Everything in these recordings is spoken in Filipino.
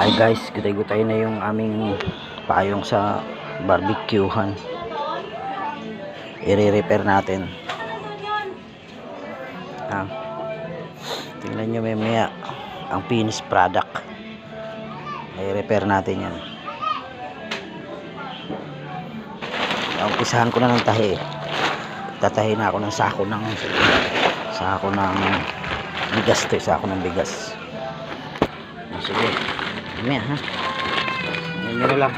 Hi guys, gutay-gutay na yung aming payong sa barbecuehan. I-repair natin. Tingnan nyo mamaya ang finished product. I-repair natin yan. Umpisahan ko na ng tahi. Tatahi na ako ng sako ng bigas to, sako ng bigas. Sige. Mamaya ha. Ngayon na lang.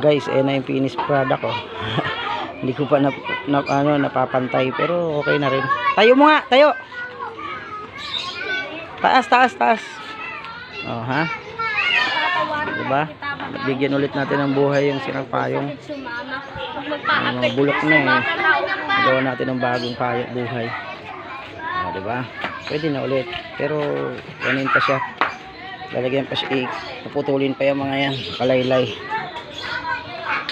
Guys, ayan na yung finished product oh. Hindi ko pa napapantay pero okay na rin. Tayo mo nga, tayo. Taas. Oh, ha? Diba? Bigyan ulit natin ng buhay yung sinapayong. Bulok na eh. Gawa natin ng bagong buhay. Oh, diba? Pwede na ulit. Pero ganin pa siya. Lalagyan pa siya. Puputulin pa yung mga yan. Kalaylay.